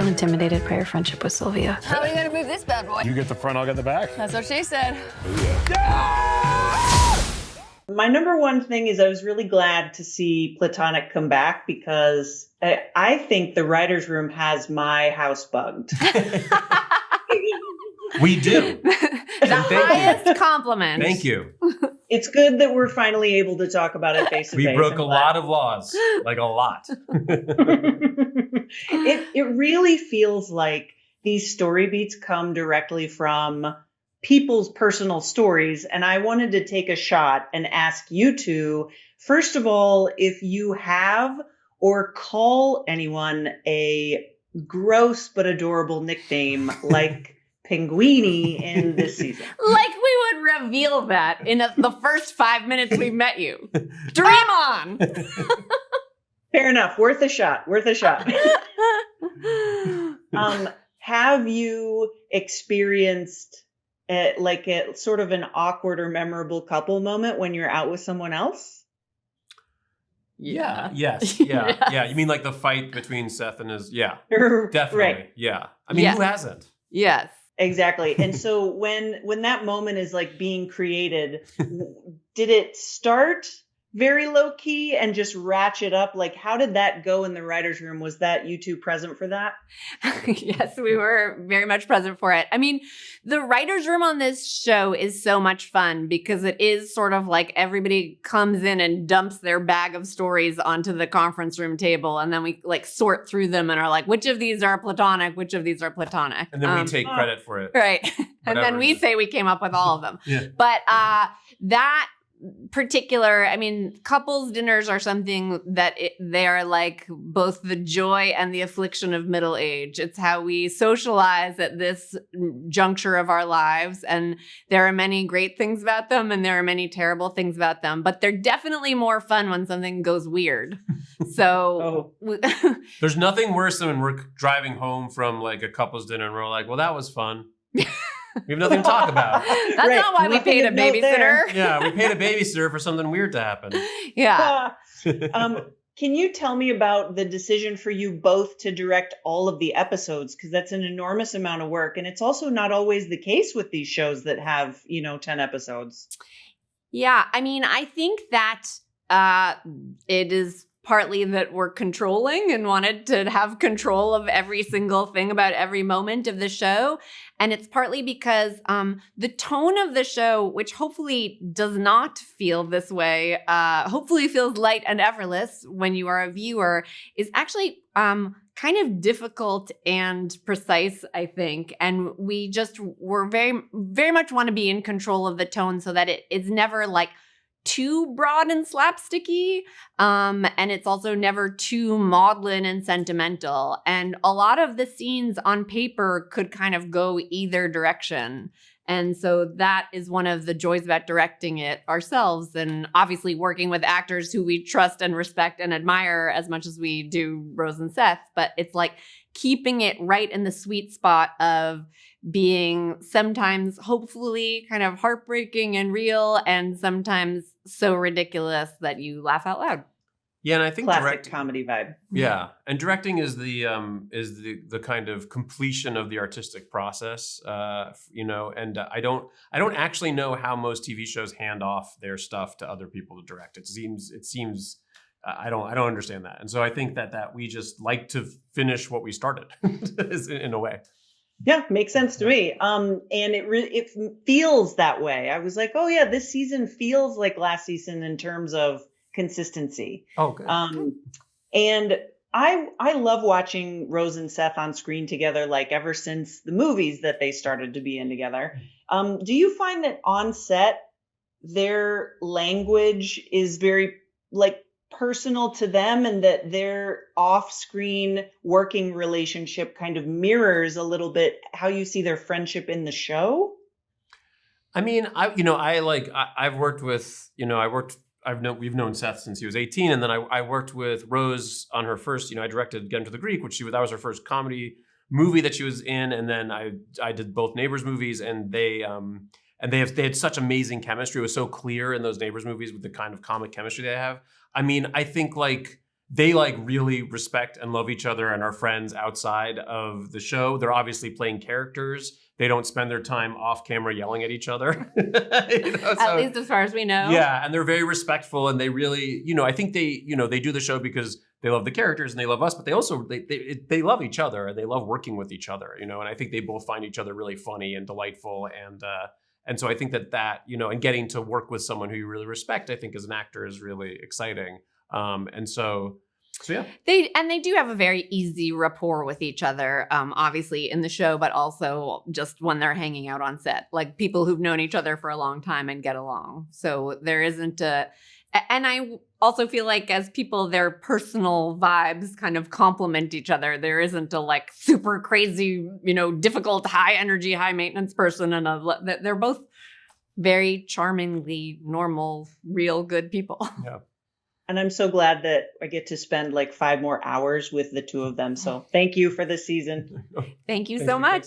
feel intimidated by your friendship with Sylvia. How are we gonna move this bad boy? You get the front, I'll get the back. That's what she said. My number one thing is I was really glad to see Platonic come back because I think the writer's room has my house bugged. We do. The highest compliment. Thank you. It's good that we're finally able to talk about it face to face. We broke a lot of laws, like a lot. It really feels like these story beats come directly from people's personal stories. And I wanted to take a shot and ask you two, first of all, if you have or call anyone a gross but adorable nickname like Pinguini in this season. Like we would reveal that in the first 5 minutes we met you. Dream on. Fair enough. Worth a shot. Worth a shot. Have you experienced like a sort of an awkward or memorable couple moment when you're out with someone else? Yeah. Yes. Yeah. Yeah. You mean like the fight between Seth and his? Yeah. Definitely. Right. Yeah. I mean, who hasn't? Yes. Exactly. And so when that moment is like being created, did it start very low key and just ratchet up? Like, how did that go in the writer's room? Was that you two present for that? Yes, we were very much present for it. I mean, the writer's room on this show is so much fun because it is sort of like everybody comes in and dumps their bag of stories onto the conference room table. And then we like sort through them and are like, which of these are Platonic? Which of these are Platonic? And then we take credit for it. Right. And then we say we came up with all of them. Yeah. But that particular, I mean, couples dinners are something that they are like both the joy and the affliction of middle age. It's how we socialize at this juncture of our lives. And there are many great things about them and there are many terrible things about them, but they're definitely more fun when something goes weird. So there's nothing worse than when we're driving home from like a couples dinner and we're like, well, that was fun. We have nothing to talk about. That's not why we paid a babysitter. Yeah, we paid a babysitter for something weird to happen. Yeah. Can you tell me about the decision for you both to direct all of the episodes? Because that's an enormous amount of work. And it's also not always the case with these shows that have, 10 episodes. Yeah, I mean, I think that it is partly that we're controlling and wanted to have control of every single thing about every moment of the show. And it's partly because the tone of the show, which hopefully does not feel this way, hopefully feels light and effortless when you are a viewer, is actually kind of difficult and precise, I think. And we're very, very much want to be in control of the tone so that it is never like too broad and slapsticky, and it's also never too maudlin and sentimental. And a lot of the scenes on paper could kind of go either direction. And so that is one of the joys about directing it ourselves, and obviously working with actors who we trust and respect and admire as much as we do Rose and Seth. But it's like keeping it right in the sweet spot of being sometimes hopefully kind of heartbreaking and real, and sometimes so ridiculous that you laugh out loud. Yeah, and I think classic comedy vibe. Yeah, and directing is the kind of completion of the artistic process, And I don't actually know how most TV shows hand off their stuff to other people to direct. It seems. I don't understand that, and so I think that we just like to finish what we started, in a way. Yeah, makes sense to me. And it feels that way. I was like, oh yeah, this season feels like last season in terms of consistency. Oh, good. And I love watching Rose and Seth on screen together, like ever since the movies that they started to be in together. Do you find that on set their language is very like personal to them, and that their off-screen working relationship kind of mirrors a little bit how you see their friendship in the show? I mean, we've known Seth since he was 18, and then I worked with Rose on her first, I directed Get Into the Greek, that was her first comedy movie that she was in, and then I did both Neighbors movies, and they had such amazing chemistry. It was so clear in those Neighbors movies with the kind of comic chemistry they have. I mean, I think like they like really respect and love each other and are friends outside of the show. They're obviously playing characters. They don't spend their time off camera yelling at each other. At least as far as we know. Yeah, and they're very respectful, and they really, I think they do the show because they love the characters and they love us, but they also they love each other and they love working with each other, and I think they both find each other really funny and delightful, and so I think that and getting to work with someone who you really respect, I think as an actor is really exciting, and so yeah. They do have a very easy rapport with each other, obviously in the show, but also just when they're hanging out on set, like people who've known each other for a long time and get along. So there isn't and I also feel like as people, their personal vibes kind of complement each other. There isn't a like super crazy, difficult, high energy, high maintenance person. And they're both very charmingly normal, real good people. Yeah. And I'm so glad that I get to spend like 5 more hours with the two of them. So thank you for this season. Thank you so much.